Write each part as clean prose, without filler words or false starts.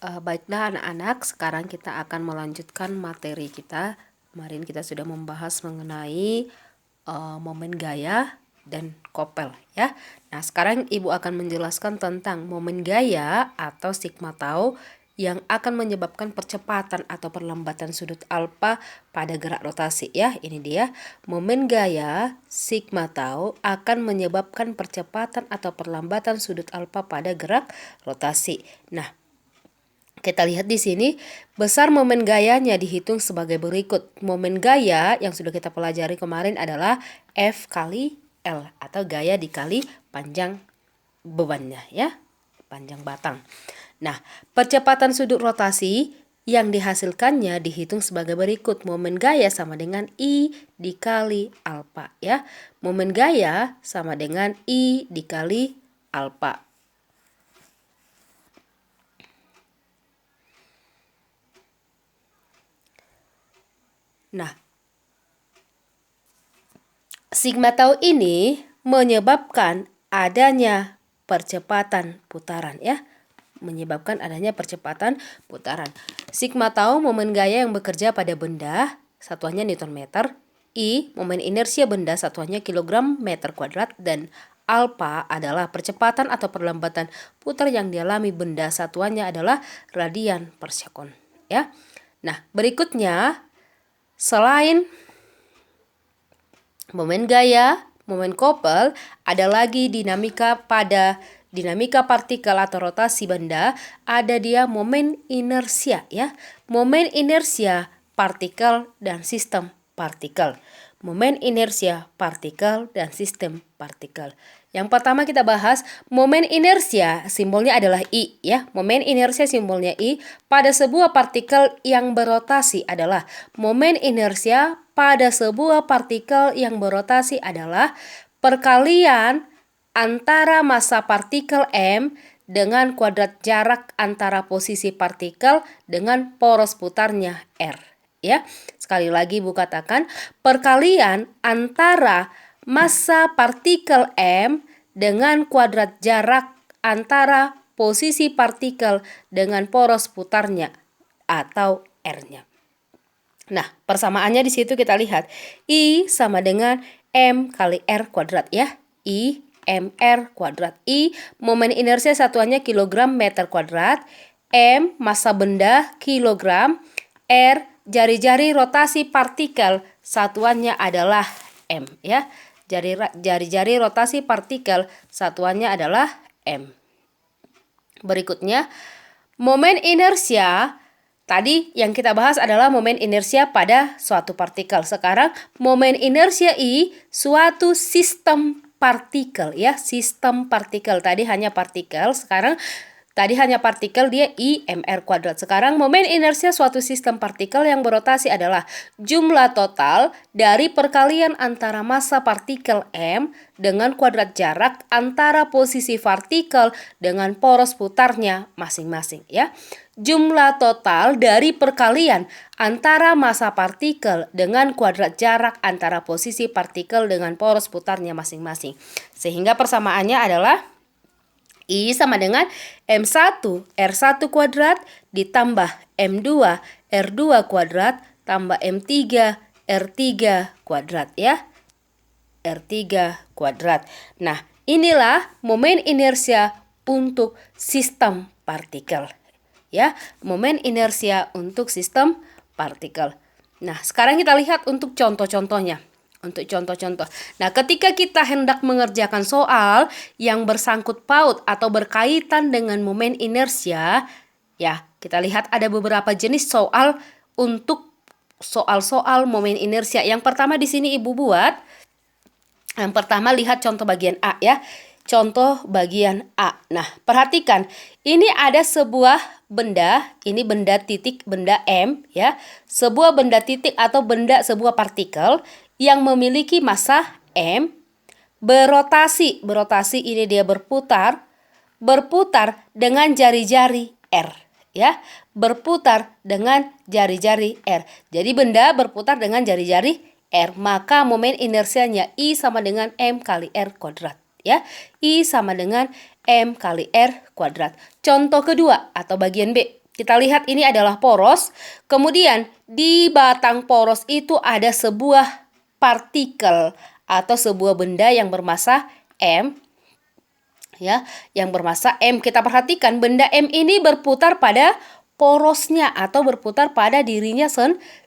Baiklah anak-anak, sekarang kita akan melanjutkan materi kita. Kemarin kita sudah membahas mengenai momen gaya dan kopel ya. Nah, sekarang Ibu akan menjelaskan tentang momen gaya atau sigma tau yang akan menyebabkan percepatan atau perlambatan sudut alfa pada gerak rotasi ya. Ini dia, momen gaya sigma tau akan menyebabkan percepatan atau perlambatan sudut alfa pada gerak rotasi. Nah, kita lihat di sini, besar momen gayanya dihitung sebagai berikut. Momen gaya yang sudah kita pelajari kemarin adalah F kali L atau gaya dikali panjang bebannya ya, panjang batang. Nah, percepatan sudut rotasi yang dihasilkannya dihitung sebagai berikut. Momen gaya sama dengan I dikali alfa ya. Momen gaya sama dengan I dikali alfa. Nah, sigma tau ini menyebabkan adanya percepatan putaran ya. Menyebabkan adanya percepatan putaran. Sigma tau momen gaya yang bekerja pada benda, satuannya Newton meter. I momen inersia benda, satuannya kilogram meter kuadrat. Dan alfa adalah percepatan atau perlambatan putar yang dialami benda, satuannya adalah radian per sekon ya. Nah, berikutnya selain momen gaya, momen kopel, ada lagi dinamika partikel atau rotasi benda, ada dia momen inersia ya. Momen inersia partikel dan sistem partikel. Momen inersia partikel dan sistem partikel. Yang pertama kita bahas momen inersia, simbolnya adalah I ya. Momen inersia simbolnya I pada sebuah partikel yang berotasi adalah momen inersia pada sebuah partikel yang berotasi adalah perkalian antara massa partikel M dengan kuadrat jarak antara posisi partikel dengan poros putarnya R ya. Sekali lagi Ibu katakan perkalian antara massa partikel M dengan kuadrat jarak antara posisi partikel dengan poros putarnya atau R-nya. Nah, persamaannya di situ kita lihat I sama dengan M kali R kuadrat ya. I MR kuadrat. I momen inersia satuannya kilogram meter kuadrat. M massa benda kilogram. R jari-jari rotasi partikel, satuannya adalah M ya. Jari-jari rotasi partikel, satuannya adalah M. Berikutnya, momen inersia. Tadi yang kita bahas adalah momen inersia pada suatu partikel. Sekarang momen inersia I suatu sistem partikel ya, sistem partikel. Tadi hanya partikel, sekarang tadi hanya partikel, dia I MR kuadrat. Sekarang momen inersia suatu sistem partikel yang berotasi adalah jumlah total dari perkalian antara massa partikel M dengan kuadrat jarak antara posisi partikel dengan poros putarnya masing-masing ya. Jumlah total dari perkalian antara massa partikel dengan kuadrat jarak antara posisi partikel dengan poros putarnya masing-masing. Sehingga persamaannya adalah I sama dengan M1 R1 kuadrat ditambah M2 R2 kuadrat tambah M3 R3 kuadrat ya. R3 kuadrat. Nah, inilah momen inersia untuk sistem partikel. Ya, momen inersia untuk sistem partikel. Nah, sekarang kita lihat untuk contoh-contohnya. Untuk contoh-contoh. Nah, ketika kita hendak mengerjakan soal yang bersangkut paut atau berkaitan dengan momen inersia, ya, kita lihat ada beberapa jenis soal untuk soal-soal momen inersia. Yang pertama di sini Ibu buat. Yang pertama lihat contoh bagian A ya. Contoh bagian A. Nah, perhatikan. Ini ada sebuah benda, ini benda titik, benda M ya. Sebuah benda titik atau sebuah partikel yang memiliki massa M berotasi. Berotasi ini dia berputar dengan jari-jari R ya. Berputar dengan jari-jari R. Jadi benda berputar dengan jari-jari R, maka momen inersianya I sama dengan M kali R kuadrat ya. I sama dengan M kali R kuadrat. Contoh kedua atau bagian B. kita lihat ini adalah poros. Kemudian di batang poros itu ada sebuah partikel atau sebuah benda yang bermassa M, ya, yang bermassa M. Kita perhatikan benda M ini berputar pada porosnya atau berputar pada dirinya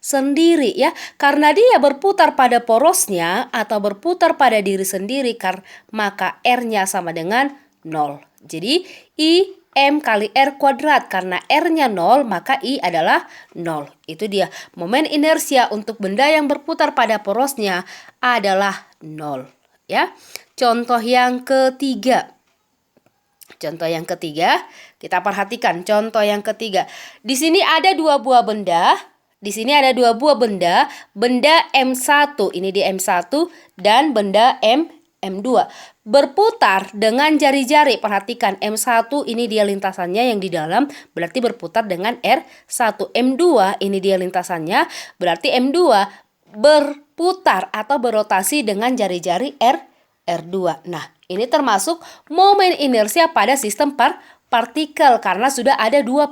sendiri, ya. Karena dia berputar pada porosnya atau berputar pada diri sendiri, maka R-nya sama dengan 0. Jadi I M kali R kuadrat. Karena R-nya 0, maka I adalah 0. Itu dia. Momen inersia untuk benda yang berputar pada porosnya adalah 0. Ya. Contoh yang ketiga. Kita perhatikan contoh yang ketiga. Di sini ada dua buah benda. Benda M1, ini di M1, dan benda M2. Berputar dengan jari-jari. Perhatikan M1 ini dia lintasannya yang di dalam, berarti berputar dengan R1. M2 ini dia lintasannya, berarti M2 berputar atau berotasi dengan jari-jari R2. Nah, ini termasuk momen inersia pada sistem partikel karena sudah ada dua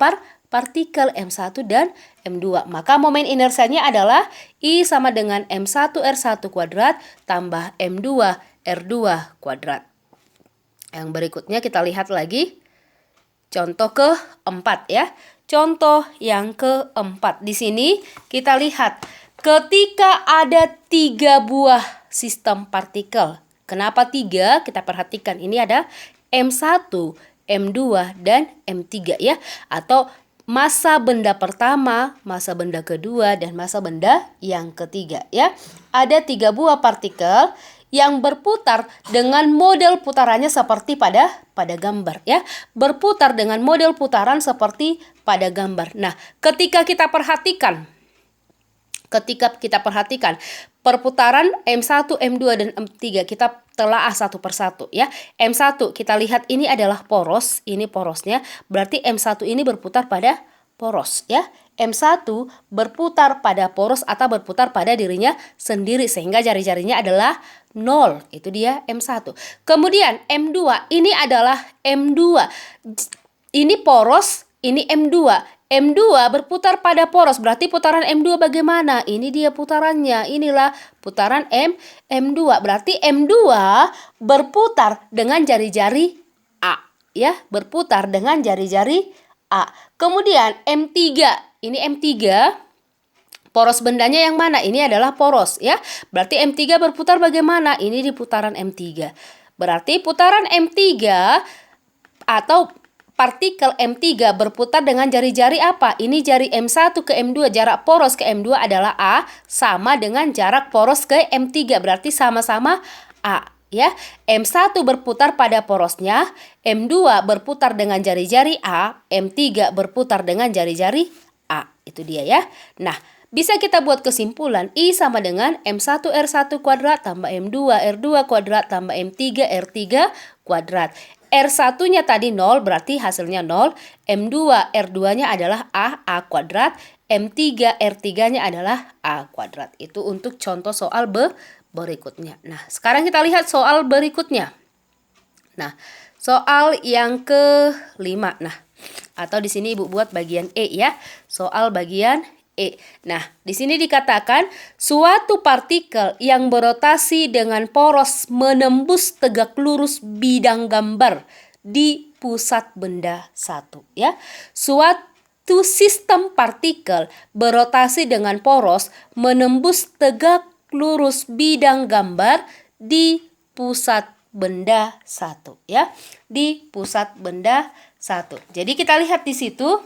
partikel M1 dan M2. Maka momen inersianya adalah I sama dengan M1 R1 kuadrat tambah M2 R2 kuadrat. Yang berikutnya kita lihat lagi contoh keempat, ya. Contoh yang keempat. Di sini kita lihat ketika ada 3 buah sistem partikel. Kenapa 3? Kita perhatikan ini ada M1, M2 dan M3, ya. Atau massa benda pertama, massa benda kedua, dan massa benda yang ketiga, ya. Ada 3 buah partikel yang berputar dengan model putarannya seperti pada gambar, ya. Berputar dengan model putaran seperti pada gambar. Nah, ketika kita perhatikan perputaran M1, M2 dan M3, kita telaah satu persatu, ya. M1 kita lihat ini adalah poros, ini porosnya, berarti M1 ini berputar pada poros, ya. M1 berputar pada poros atau berputar pada dirinya sendiri sehingga jari-jarinya adalah 0. Itu dia M1. Kemudian M2 ini adalah M2. Ini poros, ini M2. M2 berputar pada poros, berarti putaran M2 bagaimana? Ini dia putarannya, inilah putaran M2. Berarti M2 berputar dengan jari-jari A, ya, berputar dengan jari-jari A. Kemudian M3, ini M3, poros bendanya yang mana? Ini adalah poros, ya. Berarti M3 berputar bagaimana? Ini di putaran M3. Berarti putaran M3 atau partikel M3 berputar dengan jari-jari apa? Ini jari M1 ke M2, jarak poros ke M2 adalah A, sama dengan jarak poros ke M3, berarti sama-sama A, ya. M1 berputar pada porosnya, M2 berputar dengan jari-jari A, M3 berputar dengan jari-jari A. Itu dia, ya. Nah, bisa kita buat kesimpulan I sama dengan M1 R1 kuadrat tambah M2 R2 kuadrat tambah M3 R3 kuadrat. R1-nya tadi 0, berarti hasilnya 0. M2 R2-nya adalah A kuadrat. M3 R3-nya adalah A kuadrat. Itu untuk contoh soal berikutnya. Nah, sekarang kita lihat soal berikutnya. Nah, soal yang kelima. Nah, atau di sini Ibu buat bagian E, ya. Soal bagian E. Nah, di sini dikatakan suatu partikel yang berotasi dengan poros menembus tegak lurus bidang gambar di pusat benda 1, ya. Suatu sistem partikel berotasi dengan poros menembus tegak lurus bidang gambar di pusat benda 1, ya. Di pusat benda 1. Jadi kita lihat di situ.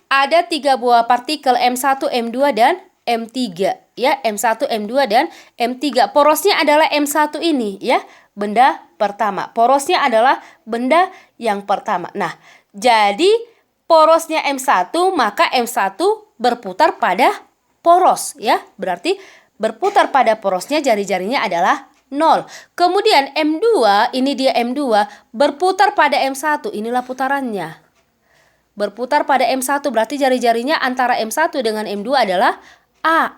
Ada 3 buah partikel M1, M2 dan M3, ya. M1, M2 dan M3. Porosnya adalah M1 ini, ya. Benda pertama. Porosnya adalah benda yang pertama. Nah, jadi porosnya M1, maka M1 berputar pada poros, ya. Berarti berputar pada porosnya jari-jarinya adalah 0. Kemudian M2, ini dia M2 berputar pada M1. Inilah putarannya. Berputar pada M1, berarti jari-jarinya antara M1 dengan M2 adalah A.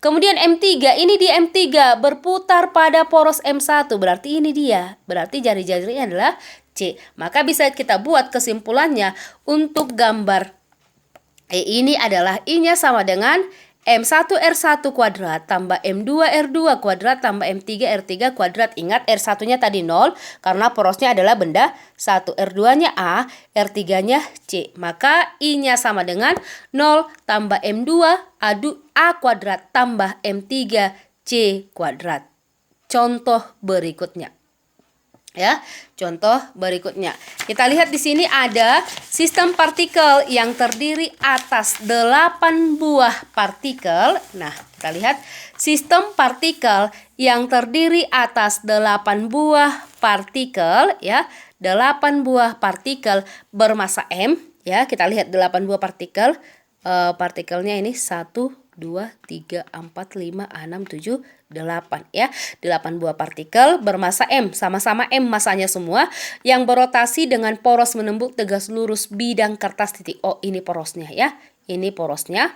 Kemudian M3, ini dia M3 berputar pada poros M1, berarti ini dia. Berarti jari-jarinya adalah C. Maka bisa kita buat kesimpulannya untuk gambar E ini adalah I-nya sama dengan M1R1 kuadrat tambah M2R2 kuadrat tambah M3R3 kuadrat. Ingat R1-nya tadi 0 karena porosnya adalah benda 1. R2-nya A, R3-nya C. Maka I-nya sama dengan 0 tambah M2 A kuadrat tambah M3 C kuadrat. Contoh berikutnya. Ya, contoh berikutnya. Kita lihat di sini ada sistem partikel yang terdiri atas 8 buah partikel. Nah, kita lihat sistem partikel yang terdiri atas 8 buah partikel ya. 8 buah partikel bermasa M ya. Kita lihat 8 buah partikel. Partikelnya ini 1 2, 3, 4, 5, 6, 7, 8 ya. 8 buah partikel bermasa M, sama-sama M masanya semua, yang berotasi dengan poros menembus tegas lurus bidang kertas titik O. Ini porosnya ya. Ini porosnya.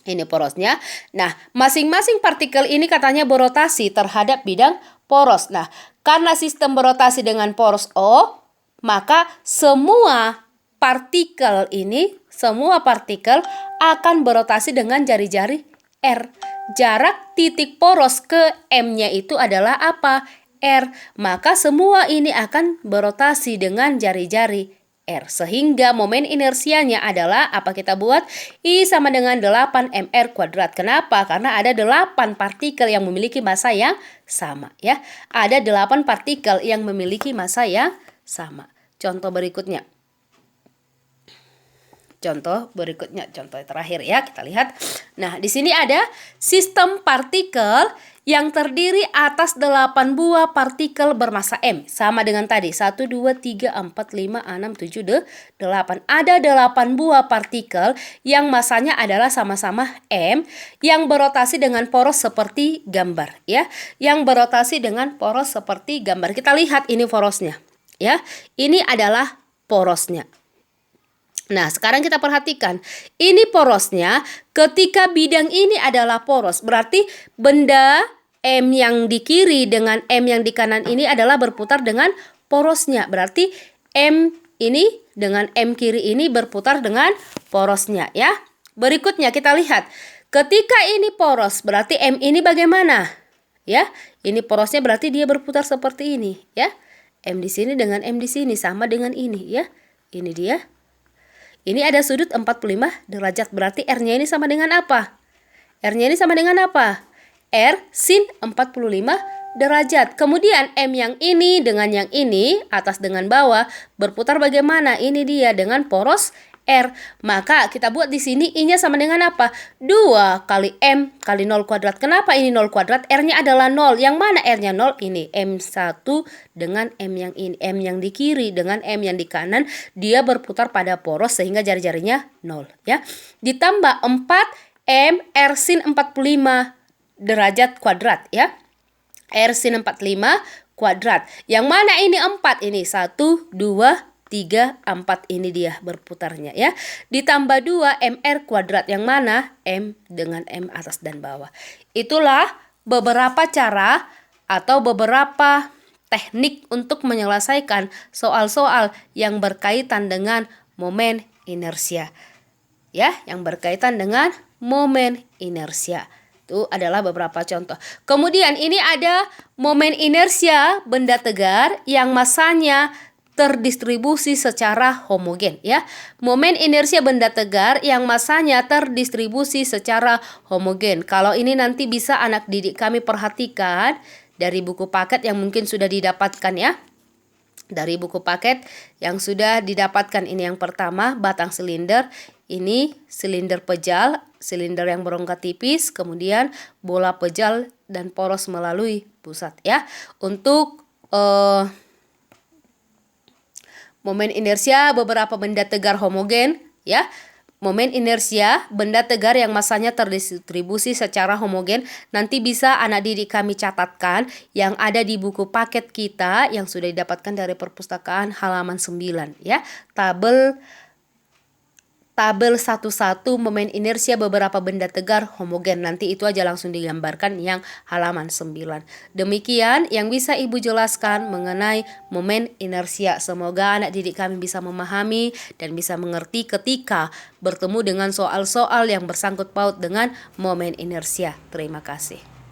Ini porosnya. Nah, masing-masing partikel ini katanya berotasi terhadap bidang poros. Nah, karena sistem berotasi dengan poros O, maka semua partikel ini, semua partikel akan berotasi dengan jari-jari R. Jarak titik poros ke M-nya itu adalah apa? R. Maka semua ini akan berotasi dengan jari-jari R. Sehingga momen inersianya adalah apa kita buat? I sama dengan 8mr kuadrat. Kenapa? Karena ada 8 partikel yang memiliki massa yang sama ya. Ada 8 partikel yang memiliki massa yang sama. Contoh berikutnya. Contoh terakhir ya, kita lihat. Nah, di sini ada sistem partikel yang terdiri atas 8 buah partikel bermassa M. Sama dengan tadi, 1, 2, 3, 4, 5, 6, 7, 8. Ada 8 buah partikel yang massanya adalah sama-sama M, yang berotasi dengan poros seperti gambar ya. Yang berotasi dengan poros seperti gambar. Kita lihat ini porosnya ya. Ini adalah porosnya. Nah, sekarang kita perhatikan. Ini porosnya, ketika bidang ini adalah poros, berarti benda M yang di kiri dengan M yang di kanan ini adalah berputar dengan porosnya. Berarti M ini dengan M kiri ini berputar dengan porosnya ya. Berikutnya kita lihat. Ketika ini poros, berarti M ini bagaimana? Ya, ini porosnya berarti dia berputar seperti ini ya. M di sini dengan M di sini sama dengan ini ya. Ini dia. Ini ada sudut 45 derajat. Berarti R-nya ini sama dengan apa? R-nya ini sama dengan apa? R sin 45 derajat. Kemudian M yang ini dengan yang ini, atas dengan bawah, berputar bagaimana? Ini dia dengan poros R. Maka kita buat di sini I-nya sama dengan apa? 2 kali M kali 0 kuadrat. Kenapa ini 0 kuadrat? R-nya adalah 0. Yang mana R-nya 0? Ini M1 dengan M yang ini. M yang di kiri dengan M yang di kanan. Dia berputar pada poros sehingga jari-jarinya 0. Ya. Ditambah 4 M R sin 45 derajat kuadrat. Ya. R sin 45 kuadrat. Yang mana ini 4? Ini 1, 2, 3, 4 ini dia berputarnya ya. Ditambah 2 mr kuadrat, yang mana M dengan M atas dan bawah. Itulah beberapa cara atau beberapa teknik untuk menyelesaikan soal-soal yang berkaitan dengan momen inersia. Ya, yang berkaitan dengan momen inersia. Itu adalah beberapa contoh. Kemudian ini ada momen inersia benda tegar yang massanya terdistribusi secara homogen ya. Momen inersia benda tegar yang massanya terdistribusi secara homogen. Kalau ini nanti bisa anak didik kami perhatikan dari buku paket yang mungkin sudah didapatkan ya. Dari buku paket yang sudah didapatkan, ini yang pertama batang silinder, ini silinder pejal, silinder yang berongga tipis, kemudian bola pejal dan poros melalui pusat ya. Untuk momen inersia beberapa benda tegar homogen ya. Momen inersia benda tegar yang massanya terdistribusi secara homogen nanti bisa anak didik kami catatkan yang ada di buku paket kita yang sudah didapatkan dari perpustakaan halaman 9 ya. Tabel tabel satu-satu momen inersia beberapa benda tegar homogen. Nanti itu aja langsung digambarkan yang halaman 9. Demikian yang bisa Ibu jelaskan mengenai momen inersia. Semoga anak didik kami bisa memahami dan bisa mengerti ketika bertemu dengan soal-soal yang bersangkut paut dengan momen inersia. Terima kasih.